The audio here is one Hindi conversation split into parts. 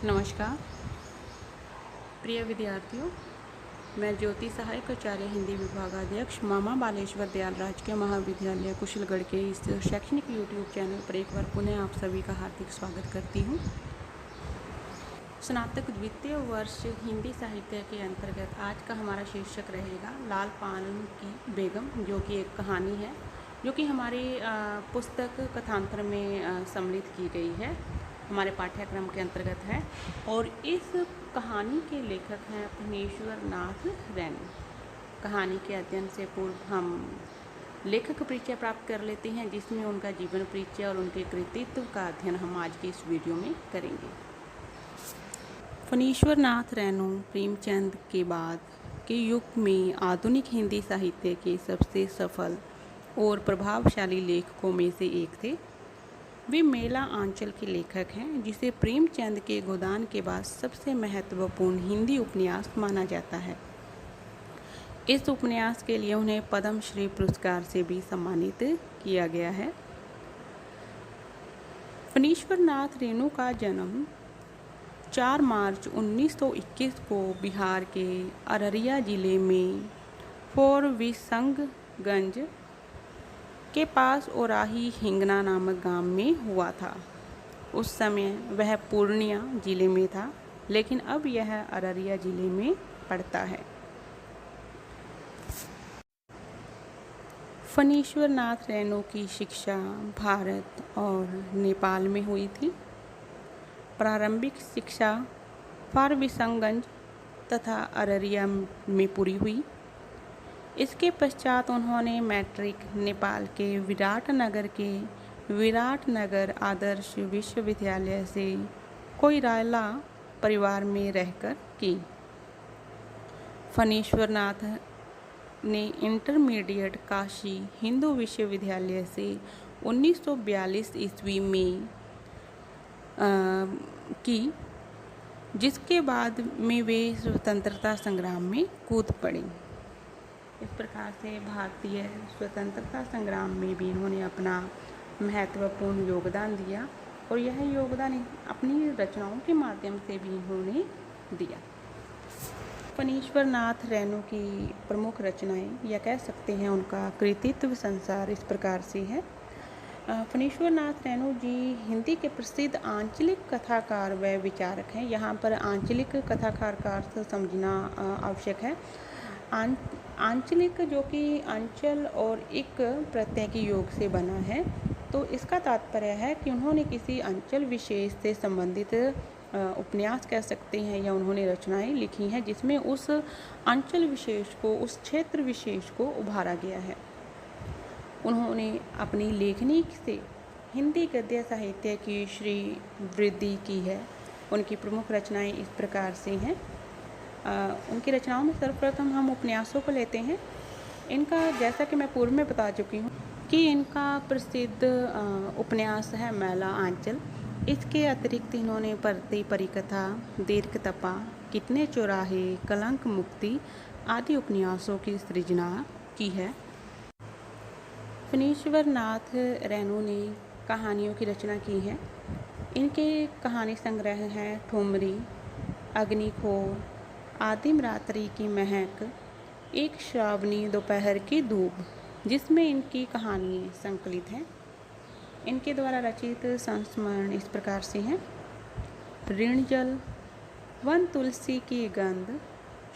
नमस्कार प्रिय विद्यार्थियों, मैं ज्योति सहायक आचार्य हिंदी विभागाध्यक्ष मामा बालेश्वर दयाल राजकीय महाविद्यालय कुशलगढ़ के इस शैक्षणिक यूट्यूब चैनल पर एक बार पुनः आप सभी का हार्दिक स्वागत करती हूँ। स्नातक द्वितीय वर्ष हिंदी साहित्य के अंतर्गत आज का हमारा शीर्षक रहेगा लाल पान की बेगम, जो कि एक कहानी है जो कि हमारी पुस्तक कथांतर में सम्मिलित की गई है, हमारे पाठ्यक्रम के अंतर्गत है। और इस कहानी के लेखक हैं फणीश्वर नाथ रैनू। कहानी के अध्ययन से पूर्व हम लेखक परिचय प्राप्त कर लेते हैं, जिसमें उनका जीवन परिचय और उनके कृतित्व का अध्ययन हम आज की इस वीडियो में करेंगे। फणीश्वर नाथ रैनू प्रेमचंद के बाद के युग में आधुनिक हिंदी साहित्य के सबसे सफल और प्रभावशाली लेखकों में से एक थे। वे मेला आंचल के लेखक हैं, जिसे प्रेमचंद के गोदान के बाद सबसे महत्वपूर्ण हिंदी उपन्यास माना जाता है। इस उपन्यास के लिए उन्हें पद्मश्री पुरस्कार से भी सम्मानित किया गया है। फणीश्वर नाथ रैनू का जन्म 4 मार्च 1921 को बिहार के अररिया जिले में फोरबिसंगगंज के पास ओराही हिंगना नामक गांव में हुआ था। उस समय वह पूर्णिया जिले में था, लेकिन अब यह अररिया जिले में पड़ता है। फणीश्वर नाथ रैनू की शिक्षा भारत और नेपाल में हुई थी। प्रारंभिक शिक्षा फोरबिसंगगंज तथा अररिया में पूरी हुई। इसके पश्चात उन्होंने मैट्रिक नेपाल के विराटनगर आदर्श विश्वविद्यालय से कोइराला परिवार में रहकर की। फणीश्वर नाथ ने इंटरमीडिएट काशी हिंदू विश्वविद्यालय से 1942 ईस्वी में की, जिसके बाद में वे स्वतंत्रता संग्राम में कूद पड़े। इस प्रकार से भारतीय स्वतंत्रता संग्राम में भी इन्होंने अपना महत्वपूर्ण योगदान दिया, और यह योगदान अपनी रचनाओं के माध्यम से भी इन्होंने दिया। फणीश्वर नाथ रैनू की प्रमुख रचनाएं, या कह सकते हैं उनका कृतित्व संसार इस प्रकार से है। फणीश्वर नाथ रैनू जी हिंदी के प्रसिद्ध आंचलिक कथाकार व विचारक हैं। यहाँ पर आंचलिक कथाकार का अर्थ समझना आवश्यक है। आंचलिक जो कि अंचल और इक प्रत्यय के योग से बना है, तो इसका तात्पर्य है कि उन्होंने किसी अंचल विशेष से संबंधित उपन्यास कह सकते हैं, या उन्होंने रचनाएं लिखी हैं जिसमें उस अंचल विशेष को, उस क्षेत्र विशेष को उभारा गया है। उन्होंने अपनी लेखनी से हिंदी गद्य साहित्य की श्री वृद्धि की है। उनकी प्रमुख रचनाएं इस प्रकार से हैं। उनकी रचनाओं में सर्वप्रथम हम उपन्यासों को लेते हैं। इनका, जैसा कि मैं पूर्व में बता चुकी हूँ कि इनका प्रसिद्ध उपन्यास है मेला आंचल। इसके अतिरिक्त इन्होंने परती परिकथा, दीर्घ तपा, कितने चौराहे, कलंक मुक्ति आदि उपन्यासों की सृजना की है। फणीश्वर नाथ रैनू ने कहानियों की रचना की है। इनके कहानी संग्रह हैं ठुमरी, अग्निखोर, आदिम रात्रि की महक, एक श्रावणी दोपहर की धूप, जिसमें इनकी कहानी संकलित हैं। इनके द्वारा रचित संस्मरण इस प्रकार से हैं। ऋण जल, वन तुलसी की गंध,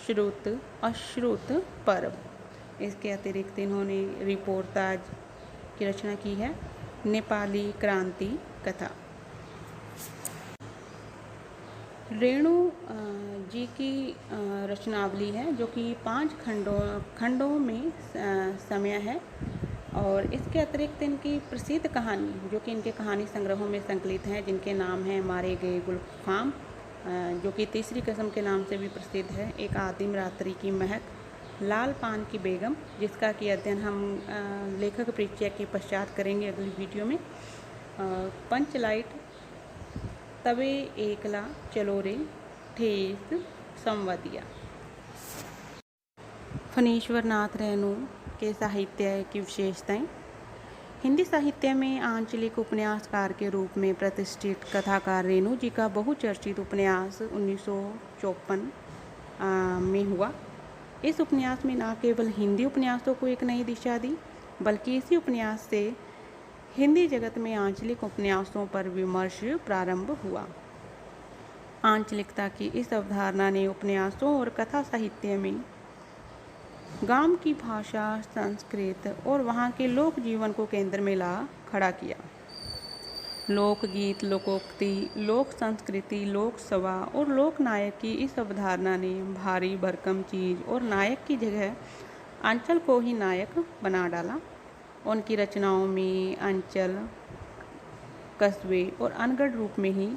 श्रुत अश्रुत पर्व। इसके अतिरिक्त इन्होंने रिपोर्टाज की रचना की है। नेपाली क्रांति कथा। रेणु जी की रचनावली है, जो कि 5 खंडों में समय है। और इसके अतिरिक्त इनकी प्रसिद्ध कहानी, जो कि इनके कहानी संग्रहों में संकलित हैं, जिनके नाम हैं मारे गए गुलफाम, जो कि तीसरी कसम के नाम से भी प्रसिद्ध है, एक आदिम रात्रि की महक, लाल पान की बेगम, जिसका कि अध्ययन हम लेखक परिचय के पश्चात करेंगे अगली वीडियो में, पंचलाइट, तबे एकला चलो रे, ठेस, संवदिया। फणीश्वर नाथ रैनू के साहित्य की विशेषताएं। हिंदी साहित्य में आंचलिक उपन्यासकार के रूप में प्रतिष्ठित कथाकार रेणु जी का बहुचर्चित उपन्यास 1954 में हुआ। इस उपन्यास में न केवल हिंदी उपन्यासों को एक नई दिशा दी, बल्कि इसी उपन्यास से हिंदी जगत में आंचलिक उपन्यासों पर विमर्श प्रारंभ हुआ। आंचलिकता की इस अवधारणा ने उपन्यासों और कथा साहित्य में गांव की भाषा, संस्कृत और वहाँ के लोक जीवन को केंद्र में ला खड़ा किया। लोकगीत, लोकोक्ति, लोक संस्कृति, लोक सभा और लोक नायक की इस अवधारणा ने भारी भरकम चीज और नायक की जगह अंचल को ही नायक बना डाला। उनकी रचनाओं में अंचल कस्बे और अनगढ़ रूप में ही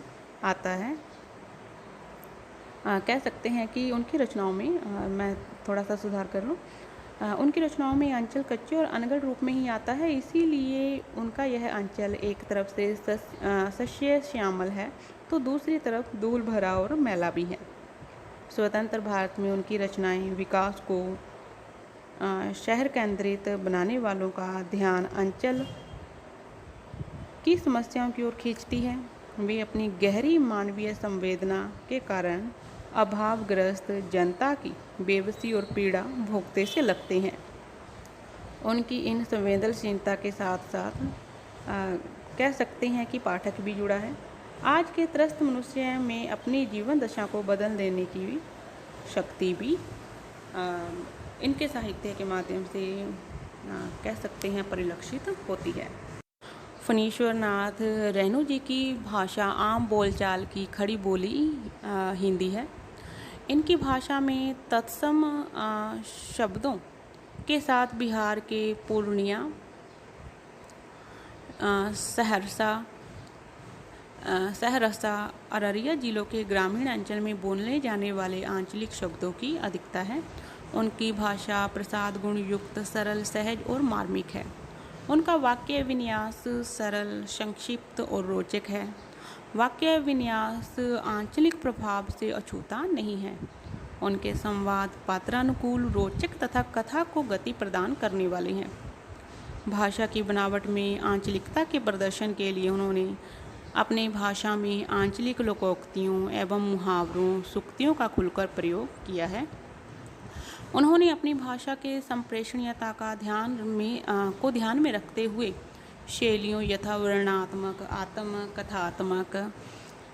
आता है। कह सकते हैं कि उनकी रचनाओं में मैं थोड़ा सा सुधार कर लूँ, उनकी रचनाओं में अंचल कच्चे और अनगढ़ रूप में ही आता है। इसीलिए उनका यह अंचल एक तरफ से सस्य श्यामल है तो दूसरी तरफ धूल भरा और मैला भी है। स्वतंत्र भारत में उनकी रचनाएं विकास को शहर केंद्रित बनाने वालों का ध्यान अंचल की समस्याओं की ओर खींचती है। वे अपनी गहरी मानवीय संवेदना के कारण अभावग्रस्त जनता की बेबसी और पीड़ा भोगते से लगते हैं। उनकी इन संवेदनशीलता के साथ साथ कह सकते हैं कि पाठक भी जुड़ा है। आज के त्रस्त मनुष्य में अपनी जीवन दशा को बदल देने की शक्ति भी इनके साहित्य के माध्यम से कह सकते हैं परिलक्षित होती है। फणीश्वर नाथ रेणु जी की भाषा आम बोलचाल की खड़ी बोली हिंदी है। इनकी भाषा में तत्सम शब्दों के साथ बिहार के पूर्णिया, सहरसा, अररिया जिलों के ग्रामीण अंचल में बोलने जाने वाले आंचलिक शब्दों की अधिकता है। उनकी भाषा प्रसाद गुण युक्त, सरल, सहज और मार्मिक है। उनका वाक्य विन्यास सरल, संक्षिप्त और रोचक है। वाक्य विन्यास आंचलिक प्रभाव से अछूता नहीं है। उनके संवाद पात्रानुकूल, रोचक तथा कथा को गति प्रदान करने वाले हैं। भाषा की बनावट में आंचलिकता के प्रदर्शन के लिए उन्होंने अपने भाषा में आंचलिक लोकोक्तियों एवं मुहावरों, सूक्तियों का खुलकर प्रयोग किया है। उन्होंने अपनी भाषा के संप्रेषणीयता का ध्यान में रखते हुए शैलियों यथा वर्णात्मक, आत्म कथात्मक,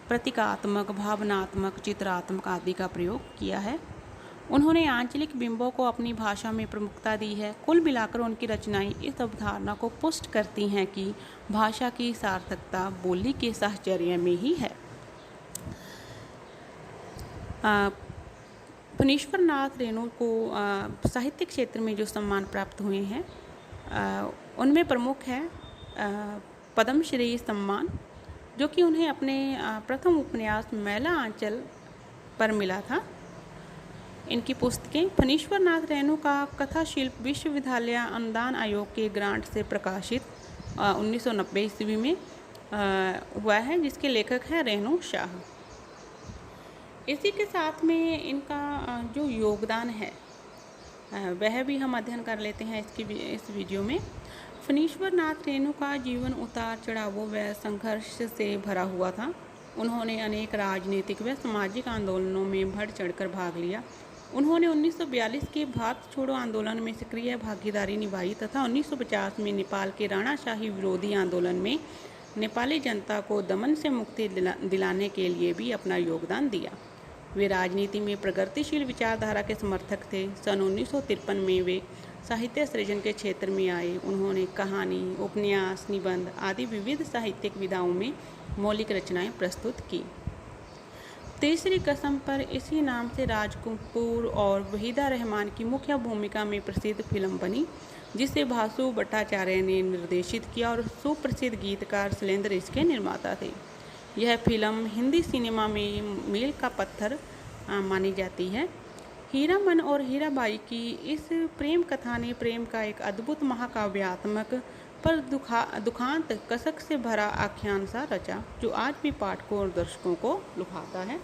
प्रतीकात्मक, भावनात्मक, चित्रात्मक आदि का प्रयोग किया है। उन्होंने आंचलिक बिंबों को अपनी भाषा में प्रमुखता दी है। कुल मिलाकर उनकी रचनाएं इस अवधारणा को पुष्ट करती हैं कि भाषा की सार्थकता बोली के साहचर्य में ही है। फणीश्वर नाथ रेणु को साहित्य क्षेत्र में जो सम्मान प्राप्त हुए हैं उनमें प्रमुख है पद्मश्री सम्मान, जो कि उन्हें अपने प्रथम उपन्यास मैला आंचल पर मिला था। इनकी पुस्तकें फणीश्वर नाथ रेणु का कथा शिल्प विश्वविद्यालय अनुदान आयोग के ग्रांट से प्रकाशित 1990 ईस्वी में हुआ है, जिसके लेखक हैं रेणु शाह। इसी के साथ में इनका जो योगदान है वह भी हम अध्ययन कर लेते हैं इस वीडियो में। फणीश्वर नाथ रेणु का जीवन उतार चढ़ावों व संघर्ष से भरा हुआ था। उन्होंने अनेक राजनीतिक व सामाजिक आंदोलनों में बढ़ चढ़कर भाग लिया। उन्होंने 1942 के भारत छोड़ो आंदोलन में सक्रिय भागीदारी निभाई तथा 1950 में नेपाल के राणाशाही विरोधी आंदोलन में नेपाली जनता को दमन से मुक्ति दिलाने के लिए भी अपना योगदान दिया। वे राजनीति में प्रगतिशील विचारधारा के समर्थक थे। सन 1953 में वे साहित्य सृजन के क्षेत्र में आए। उन्होंने कहानी, उपन्यास, निबंध आदि विविध साहित्यिक विधाओं में मौलिक रचनाएं प्रस्तुत की। तीसरी कसम पर इसी नाम से राज कपूर और वहीदा रहमान की मुख्य भूमिका में प्रसिद्ध फिल्म बनी, जिसे भासु भट्टाचार्य ने निर्देशित किया और सुप्रसिद्ध गीतकार शैलेंद्र इसके निर्माता थे। यह फिल्म हिंदी सिनेमा में मील का पत्थर मानी जाती है। हीरामन और हीराबाई की इस प्रेम कथा ने प्रेम का एक अद्भुत महाकाव्यात्मक पर दुखांत कसक से भरा आख्यान सा रचा, जो आज भी पाठकों और दर्शकों को लुभाता है।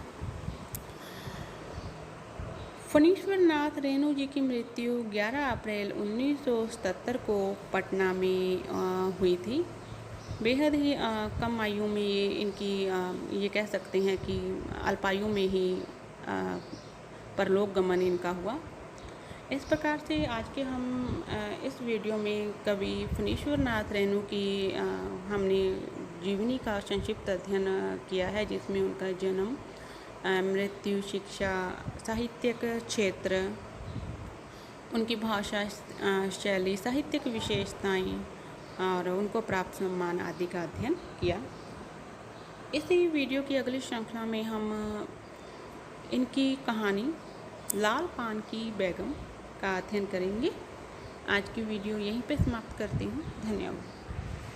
फणीश्वर नाथ रेणु जी की मृत्यु 11 अप्रैल 1977 को पटना में हुई थी। बेहद ही कम आयु में ये कह सकते हैं कि अल्पायु में ही परलोक गमन इनका हुआ। इस प्रकार से आज के हम इस वीडियो में कवि फणीश्वर नाथ रेणु की हमने जीवनी का संक्षिप्त अध्ययन किया है, जिसमें उनका जन्म, मृत्यु, शिक्षा, साहित्यिक क्षेत्र, उनकी भाषा शैली, साहित्यिक विशेषताएं और उनको प्राप्त सम्मान आदि का अध्ययन किया। इसी वीडियो की अगली श्रृंखला में हम इनकी कहानी लाल पान की बेगम का अध्ययन करेंगे। आज की वीडियो यहीं पे समाप्त करती हूँ। धन्यवाद।